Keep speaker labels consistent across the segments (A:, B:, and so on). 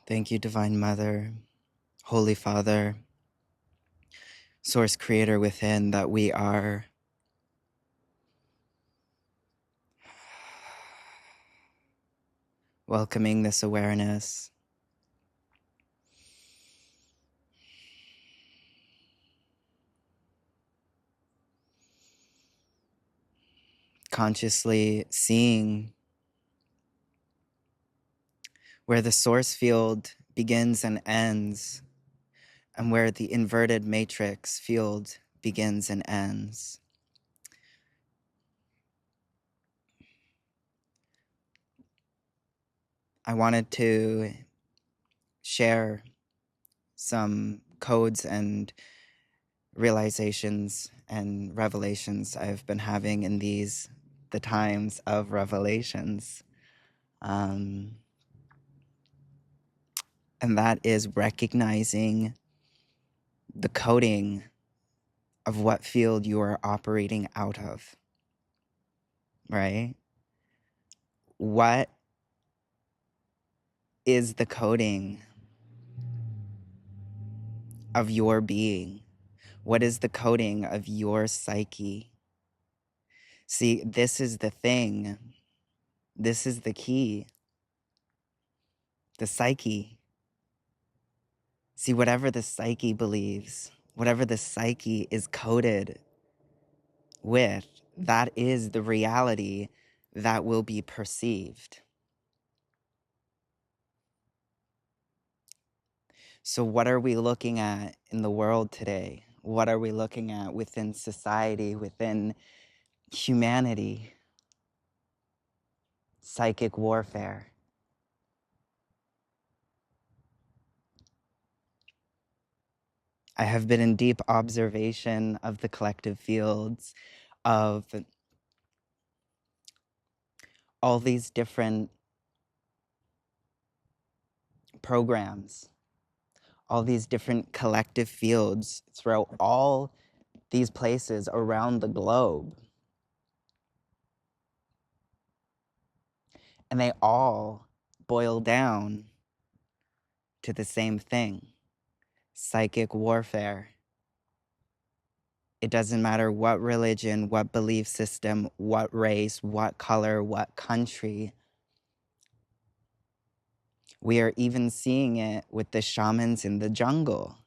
A: Thank you, Divine Mother, Holy Father, Source Creator within, that we are welcoming this awareness, consciously seeing where the source field begins and ends, and where the inverted matrix field begins and ends. I wanted to share some codes and realizations and revelations I've been having in the times of revelations. And that is recognizing the coding of what field you are operating out of, right? What is the coding of your being? What is the coding of your psyche? See, this is the thing. This is the key. The psyche. See, whatever the psyche believes, whatever the psyche is coded with, that is the reality that will be perceived. So what are we looking at in the world today? What are we looking at within society, within humanity? Psychic warfare. I have been in deep observation of the collective fields of all these different programs, all these different collective fields throughout all these places around the globe. And they all boil down to the same thing: psychic warfare. It doesn't matter what religion, what belief system, what race, what color, what country. We are even seeing it with the shamans in the jungle.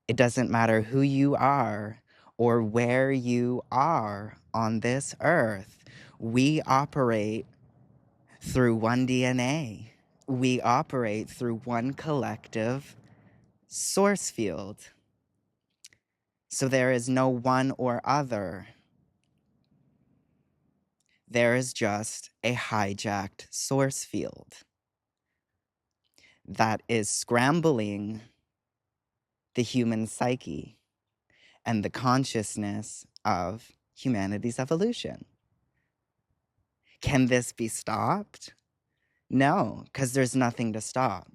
A: It doesn't matter who you are or where you are on this earth. We operate through one DNA. We operate through one collective source field. So there is no one or other. There is just a hijacked source field that is scrambling the human psyche and the consciousness of humanity's evolution. Can this be stopped? No, because there's nothing to stop.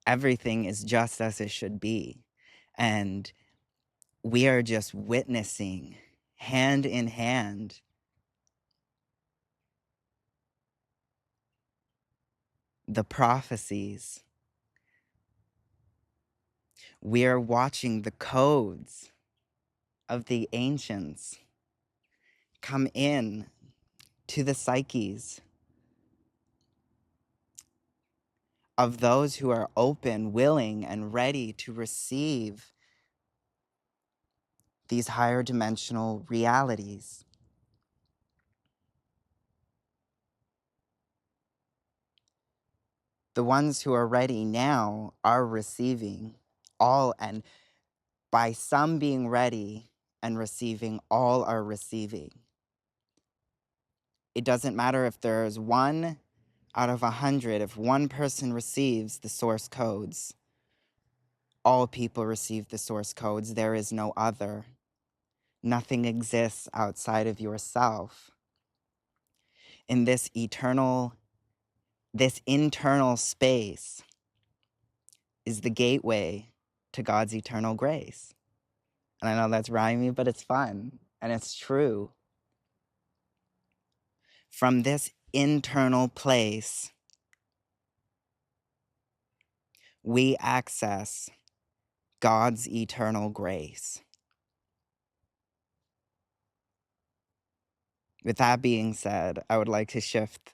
A: Everything is just as it should be. And we are just witnessing, hand in hand, the prophecies. We are watching the codes of the ancients come in to the psyches of those who are open, willing, and ready to receive these higher dimensional realities. The ones who are ready now are receiving all, and by some being ready and receiving, all are receiving. It doesn't matter if there's 1 out of 100, if one person receives the source codes, all people receive the source codes. There is no other. Nothing exists outside of yourself. In this internal space is the gateway to God's eternal grace. And I know that's rhymey, but it's fun and it's true. From this internal place, we access God's eternal grace. With that being said, I would like to shift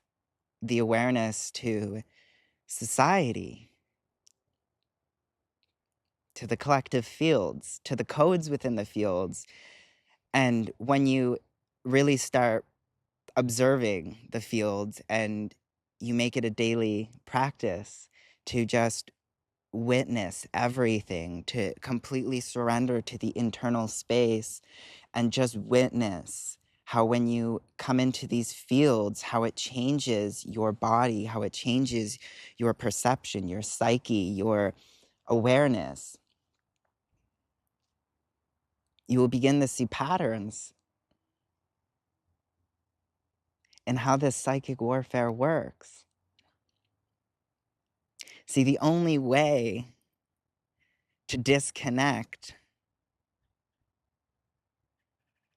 A: the awareness to society, to the collective fields, to the codes within the fields. And when you really start observing the fields and you make it a daily practice to just witness everything, to completely surrender to the internal space and just witness how when you come into these fields, how it changes your body, how it changes your perception, your psyche, your awareness. You will begin to see patterns in how this psychic warfare works. See, the only way to disconnect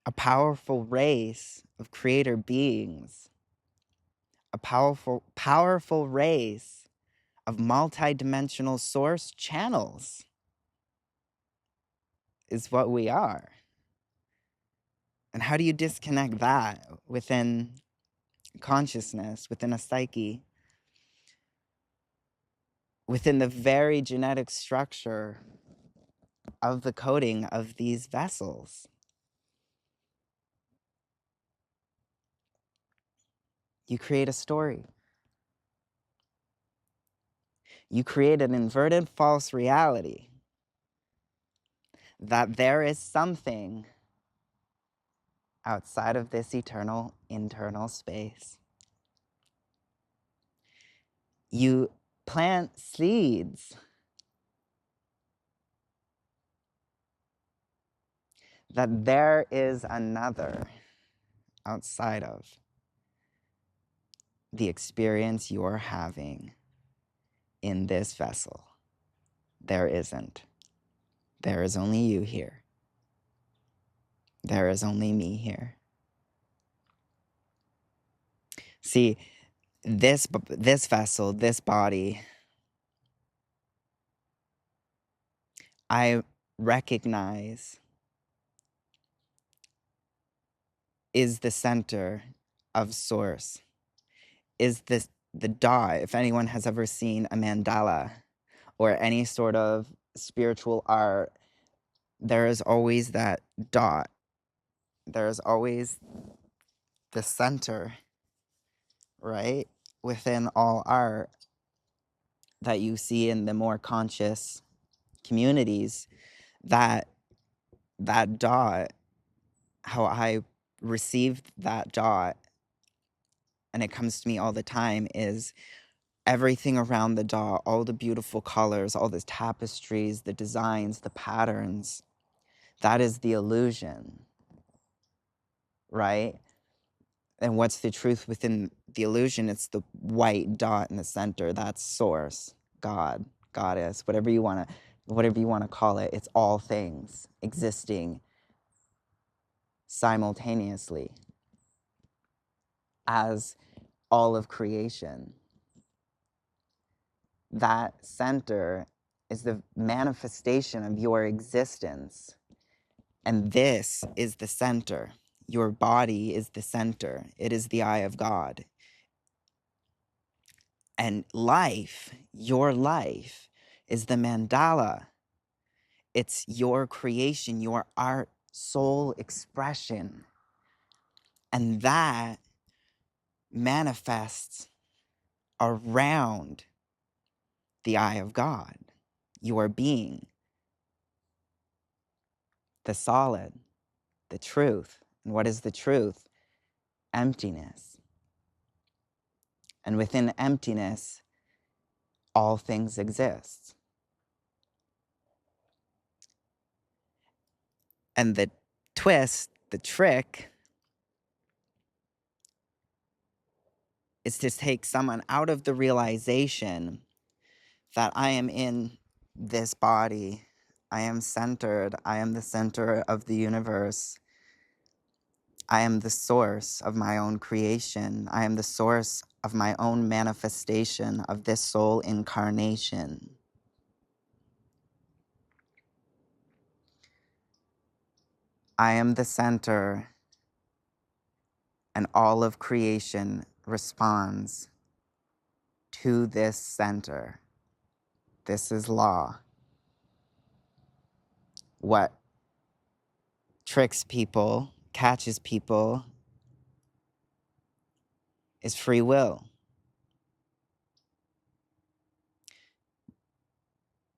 A: a powerful race of creator beings, a powerful race of multidimensional source channels is what we are. And how do you disconnect that within consciousness, within a psyche, within the very genetic structure of the coding of these vessels? You create a story. You create an inverted false reality that there is something outside of this eternal internal space. You plant seeds that there is another outside of the experience you're having in this vessel. There isn't. There is only you here. There is only me here. See, this vessel, this body, I recognize is the center of source, is the dot. If anyone has ever seen a mandala or any sort of spiritual art, there is always that dot. There is always the center, right? Within all art that you see in the more conscious communities, that dot, how I received that dot, and it comes to me all the time, is everything around the dot, all the beautiful colors, all the tapestries, the designs, the patterns. That is the illusion, right? And what's the truth within the illusion? It's the white dot in the center. That's source, God, goddess, whatever you want to call it. It's all things existing simultaneously as all of creation. That center is the manifestation of your existence. And this is the center. Your body is the center. It is the eye of God. And life, your life, is the mandala. It's your creation, your art, soul expression. And that manifests around the eye of God, your being, the solid, the truth. And what is the truth? Emptiness. And within emptiness, all things exist. And the twist, the trick, is to take someone out of the realization that I am in this body. I am centered. I am the center of the universe. I am the source of my own creation. I am the source of my own manifestation of this soul incarnation. I am the center, and all of creation responds to this center. This is law. What tricks people, catches people, is free will.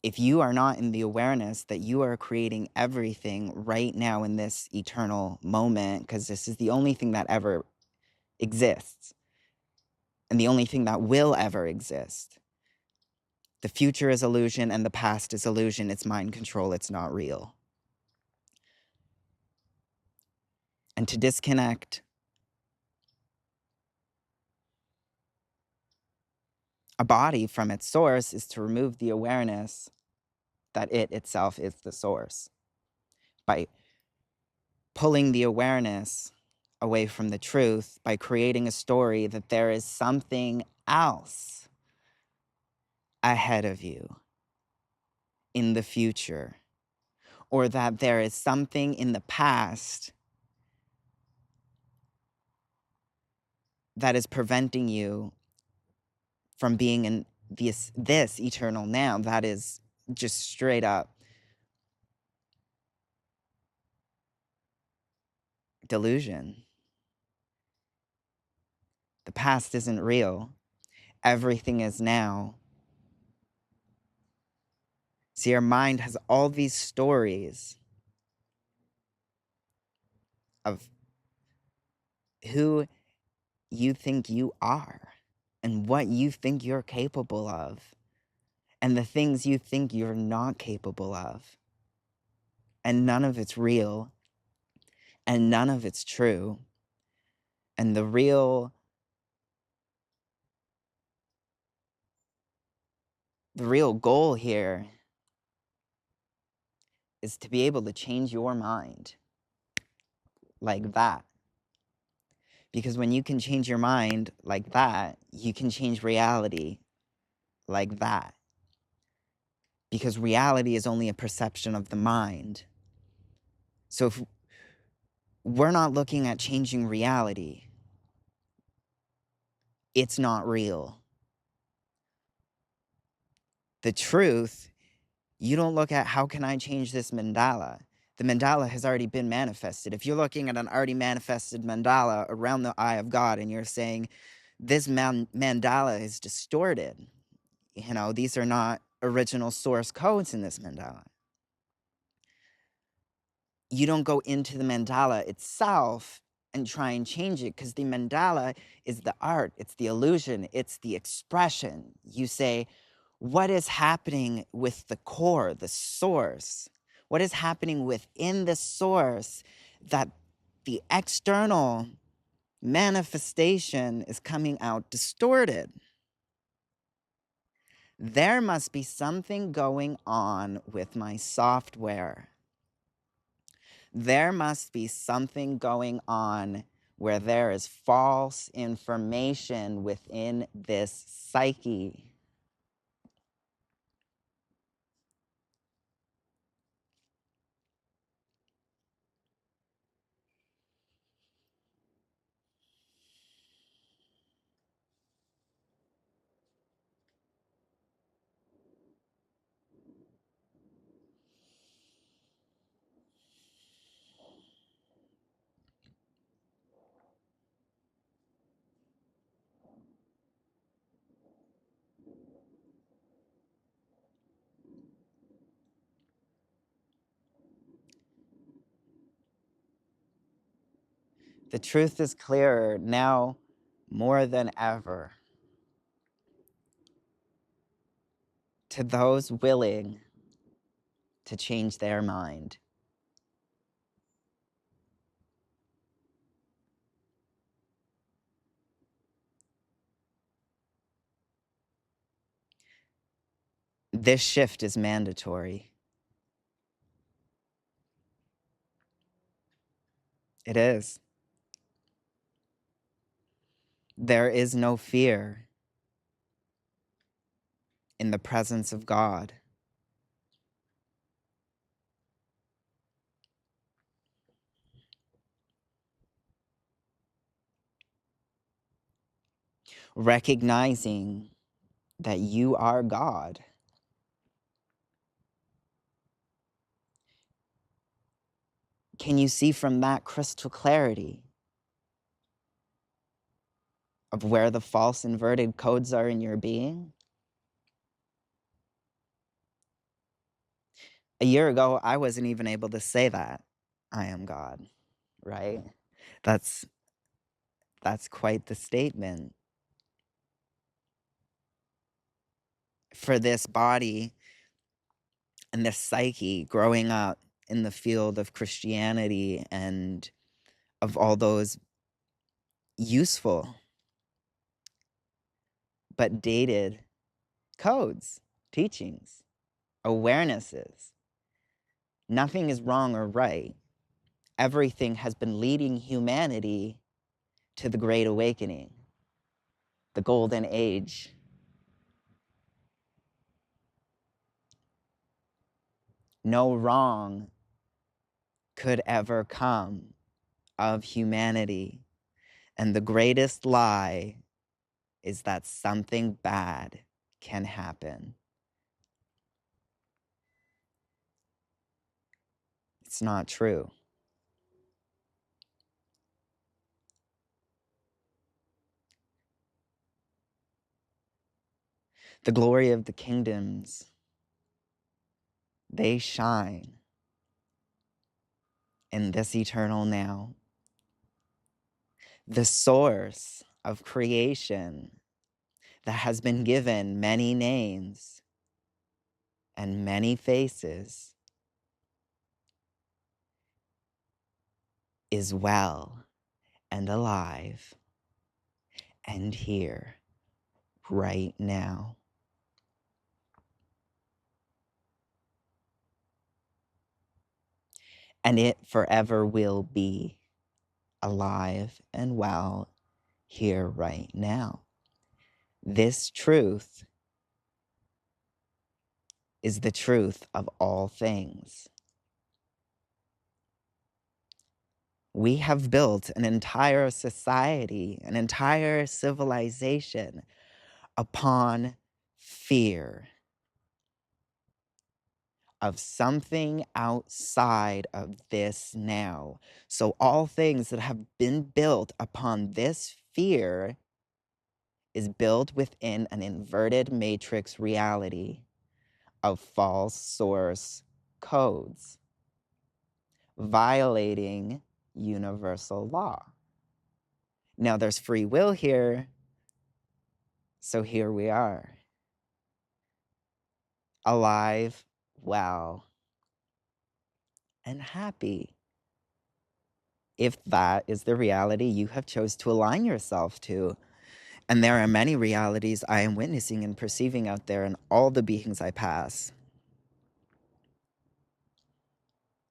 A: If you are not in the awareness that you are creating everything right now in this eternal moment, because this is the only thing that ever exists and the only thing that will ever exist. The future is illusion and the past is illusion. It's mind control. It's not real. And to disconnect a body from its source is to remove the awareness that it itself is the source. By pulling the awareness away from the truth, by creating a story that there is something else ahead of you in the future, or that there is something in the past that is preventing you from being in this eternal now. That is just straight up delusion. The past isn't real. Everything is now. See, your mind has all these stories of who you think you are and what you think you're capable of and the things you think you're not capable of. And none of it's real and none of it's true. And the real goal here is to be able to change your mind like that. Because when you can change your mind like that, you can change reality like that. Because reality is only a perception of the mind. So if we're not looking at changing reality, it's not real. The truth, you don't look at how can I change this mandala. The mandala has already been manifested. If you're looking at an already manifested mandala around the eye of God and you're saying, this mandala is distorted, these are not original source codes in this mandala. You don't go into the mandala itself and try and change it, because the mandala is the art, it's the illusion, it's the expression. You say, what is happening with the core, the source? What is happening within the source that the external manifestation is coming out distorted? There must be something going on with my software. There must be something going on where there is false information within this psyche. The truth is clearer now more than ever to those willing to change their mind. This shift is mandatory. It is. There is no fear in the presence of God. recognizing that you are God. Can you see from that crystal clarity of where the false inverted codes are in your being? A year ago, I wasn't even able to say that. I am God, right? That's quite the statement. For this body and this psyche growing up in the field of Christianity and of all those useful but dated codes, teachings, awarenesses. Nothing is wrong or right. Everything has been leading humanity to the Great Awakening, the Golden Age. No wrong could ever come of humanity. And the greatest lie is that something bad can happen. It's not true. The glory of the kingdoms, they shine in this eternal now. The source of creation that has been given many names and many faces is well and alive and here right now. And it forever will be alive and well here right now. This truth is the truth of all things. We have built an entire society, an entire civilization upon fear of something outside of this now. So all things that have been built upon this fear is built within an inverted matrix reality of false source codes, violating universal law. Now there's free will here, so here we are. Alive, well, and happy. If that is the reality you have chose to align yourself to. And there are many realities I am witnessing and perceiving out there in all the beings I pass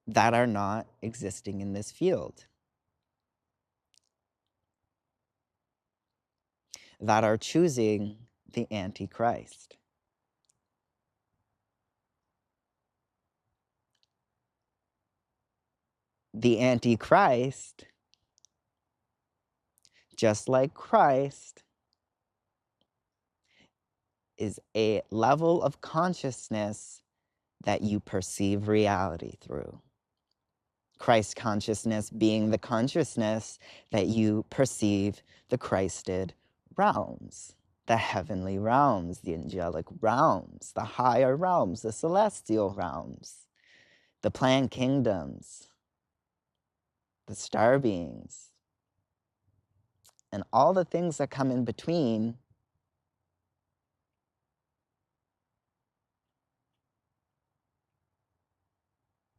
A: that are not existing in this field, that are choosing the Antichrist. The Antichrist, just like Christ, is a level of consciousness that you perceive reality through. Christ consciousness being the consciousness that you perceive the Christed realms, the heavenly realms, the angelic realms, the higher realms, the celestial realms, the plant kingdoms, the star beings, and all the things that come in between.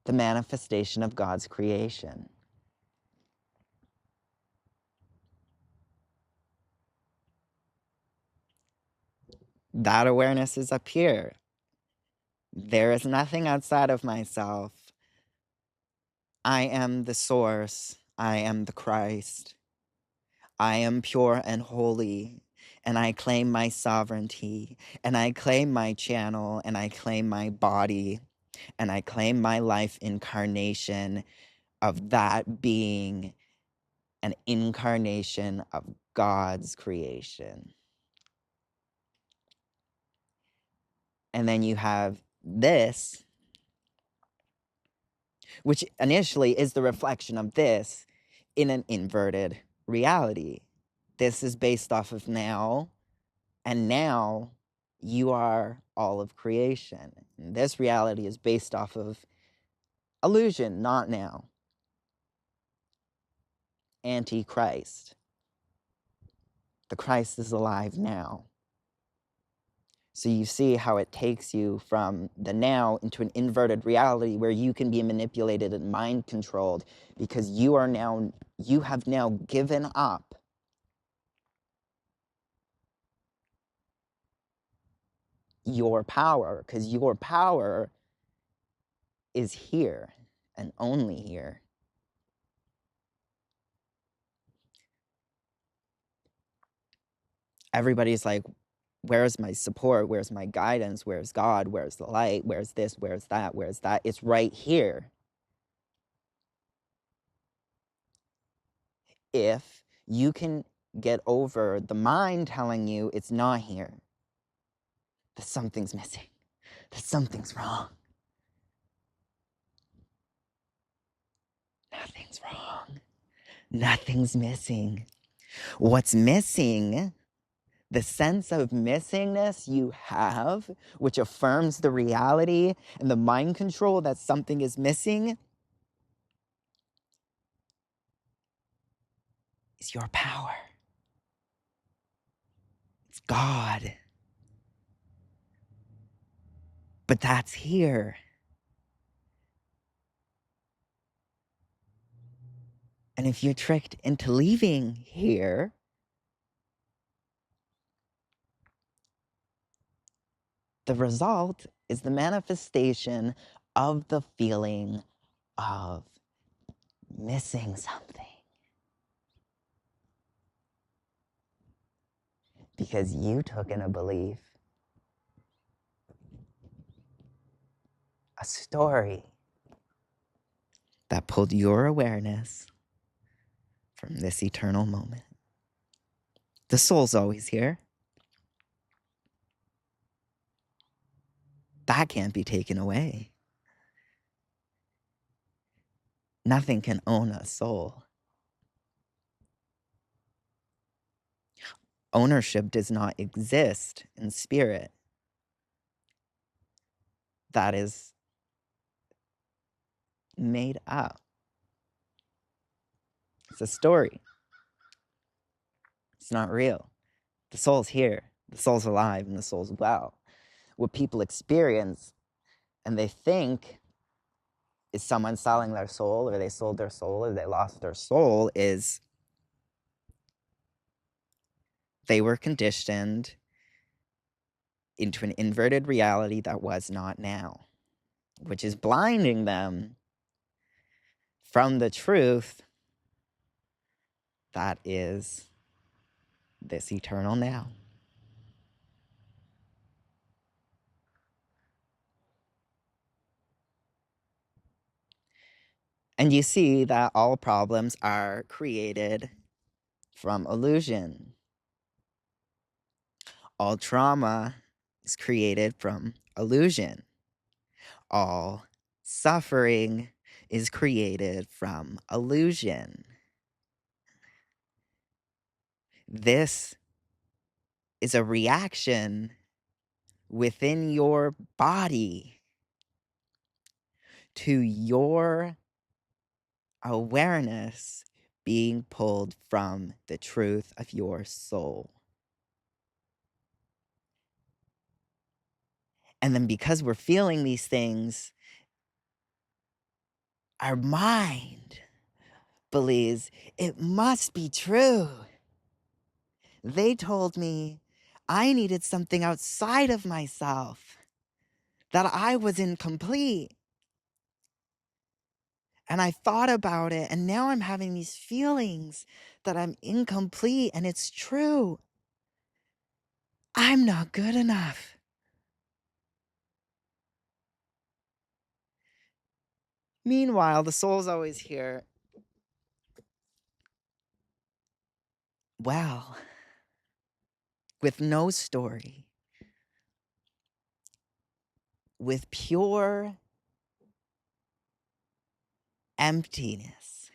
A: The manifestation of God's creation. That awareness is up here. There is nothing outside of myself. I am the source. I am the Christ. I am pure and holy, and I claim my sovereignty, and I claim my channel, and I claim my body, and I claim my life incarnation of that being an incarnation of God's creation. And then you have this, which initially is the reflection of this in an inverted reality. This is based off of now, and now you are all of creation. And this reality is based off of illusion, not now. Antichrist. The Christ is alive now. So you see how it takes you from the now into an inverted reality where you can be manipulated and mind controlled because you have now given up your power, because your power is here and only here. Everybody's like, where's my support? Where's my guidance? Where's God? Where's the light? Where's this? Where's that? Where's that? It's right here. If you can get over the mind telling you it's not here, that something's missing, that something's wrong. Nothing's wrong. Nothing's missing. What's missing, the sense of missingness you have, which affirms the reality and the mind control that something is missing, is your power. It's God. But that's here. And if you're tricked into leaving here, the result is the manifestation of the feeling of missing something. Because you took in a belief, a story that pulled your awareness from this eternal moment. The soul's always here. That can't be taken away. Nothing can own a soul. Ownership does not exist in spirit. That is made up. It's a story. It's not real. The soul's here. The soul's alive and the soul's well. What people experience and they think is someone selling their soul, or they sold their soul, or they lost their soul, is they were conditioned into an inverted reality that was not now, which is blinding them from the truth that is this eternal now. And you see that all problems are created from illusion. All trauma is created from illusion. All suffering is created from illusion. This is a reaction within your body to your awareness being pulled from the truth of your soul. And then because we're feeling these things, our mind believes it must be true. They told me I needed something outside of myself, that I was incomplete. And I thought about it, and now I'm having these feelings that I'm incomplete, and it's true. I'm not good enough. Meanwhile, the soul's always here. Well, with no story, with pure emptiness.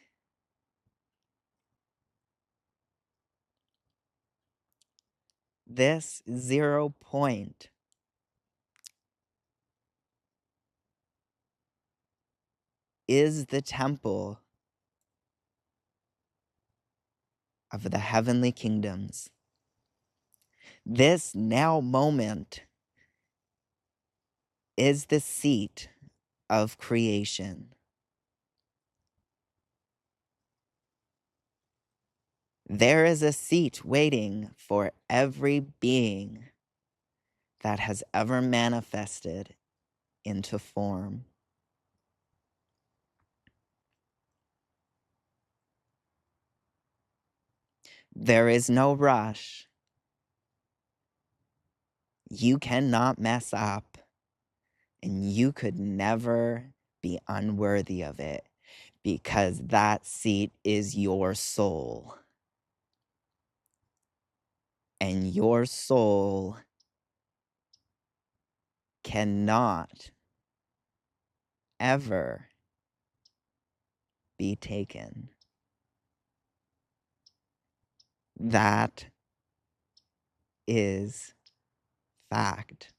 A: This 0 point is the temple of the heavenly kingdoms. This now moment is the seat of creation. There is a seat waiting for every being that has ever manifested into form. There is no rush. You cannot mess up, and you could never be unworthy of it, because that seat is your soul. And your soul cannot ever be taken. That is fact.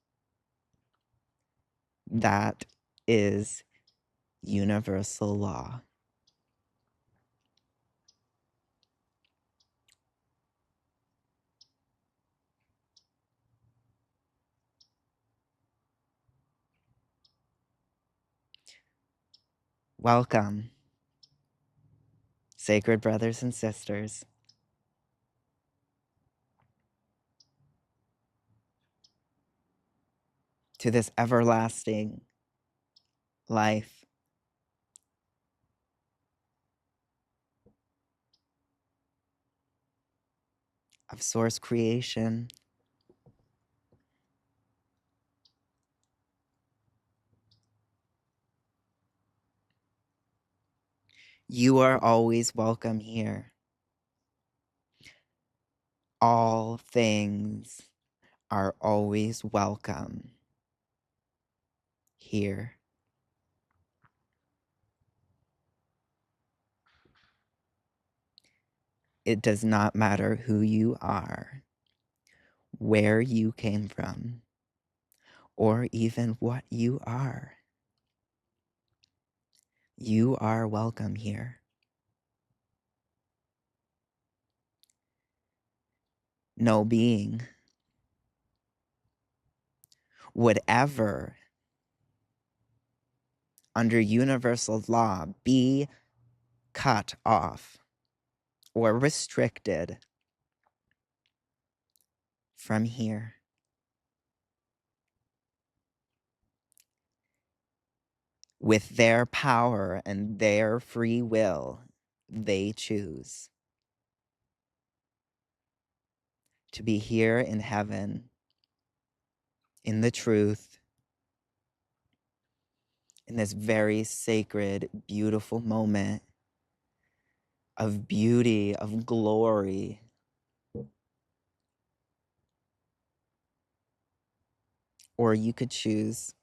A: That is universal law. Welcome, sacred brothers and sisters, to this everlasting life of source creation. You are always welcome here. All things are always welcome here. It does not matter who you are, where you came from, or even what you are. You are welcome here. No being would ever, under universal law, be cut off or restricted from here. With their power and their free will, they choose to be here in heaven, in the truth, in this very sacred, beautiful moment of beauty, of glory. Or you could choose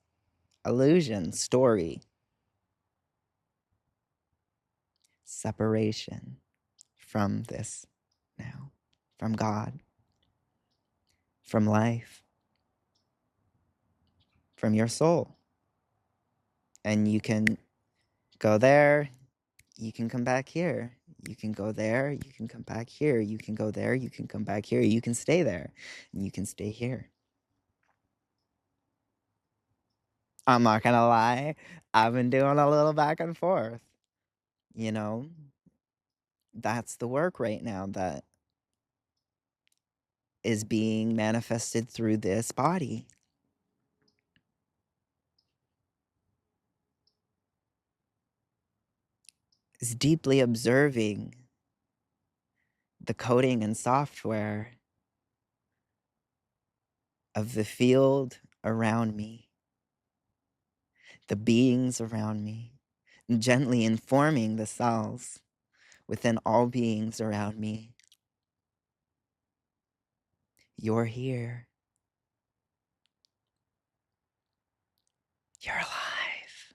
A: illusion, story, separation from this now, from God, from life, from your soul. And you can go there, you can come back here. You can go there, you can come back here. You can go there, you can come back here. You can stay there, and you can stay here. I'm not gonna lie, I've been doing a little back and forth. You know, that's the work right now that is being manifested through this body. Is deeply observing the coding and software of the field around me, the beings around me, and gently informing the cells within all beings around me. You're here. You're alive.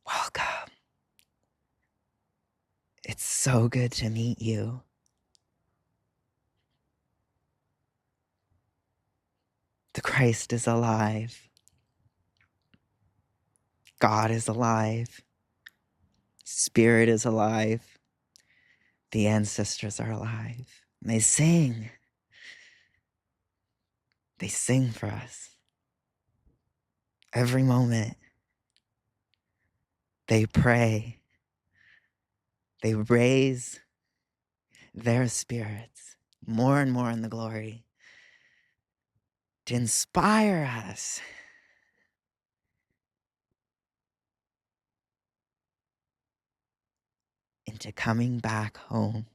A: Welcome. It's so good to meet you. The Christ is alive. God is alive. Spirit is alive. The ancestors are alive. And they sing. They sing for us. Every moment. They pray. They raise their spirits more and more in the glory to inspire us into coming back home.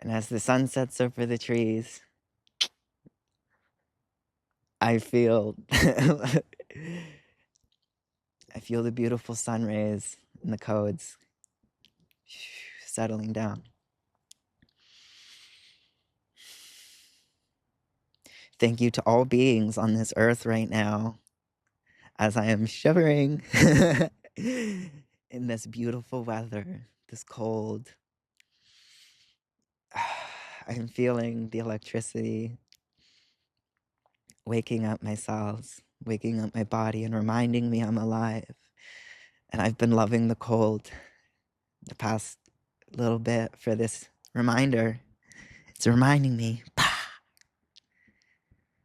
A: And as the sun sets over the trees, I feel I feel the beautiful sun rays and the codes settling down. Thank you to all beings on this earth right now as I am shivering in this beautiful weather, this cold. I'm feeling the electricity waking up my cells, waking up my body and reminding me I'm alive. And I've been loving the cold the past little bit for this reminder. It's reminding me,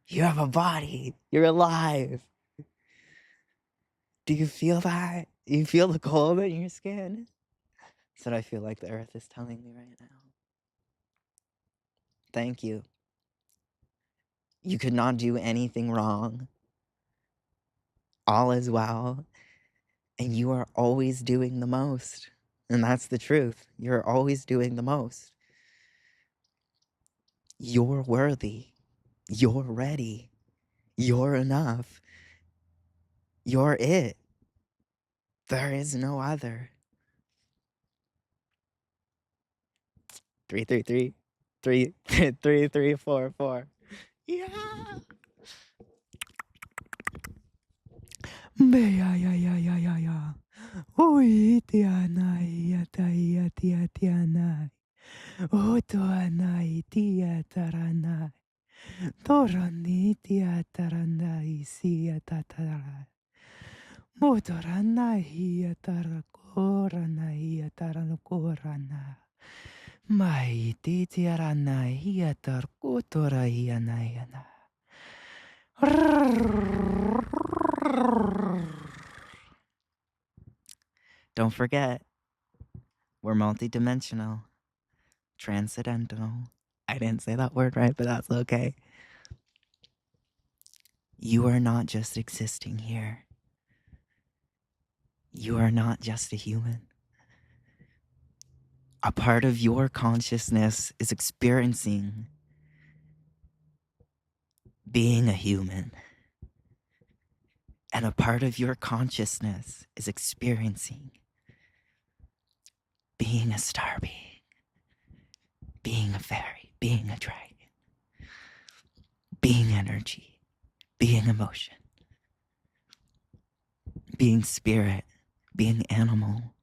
A: you have a body. You're alive. Do you feel that? Do you feel the cold in your skin? That's what I feel like the earth is telling me right now. Thank you. You could not do anything wrong. All is well. And you are always doing the most. And that's the truth. You're always doing the most. You're worthy. You're ready. You're enough. You're it. There is no other. 333 3344. Yeah. Yeah. Oi, tianai, tianai. Otoanai, taranai. Torani, taranai, tatarai. Motoranai, tarakoranai, taranokorana. Mai, tiaranai, tarkotoraianaiana. Don't forget, we're multidimensional, transcendental. I didn't say that word right, but that's okay. You are not just existing here. You are not just a human. A part of your consciousness is experiencing being a human. And a part of your consciousness is experiencing being a star being, being a fairy, being a dragon, being energy, being emotion, being spirit, being animal.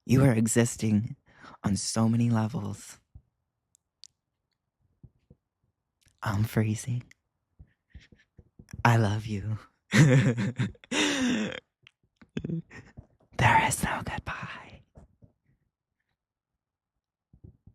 A: You are existing on so many levels. I'm freezing. I love you. There is no goodbye.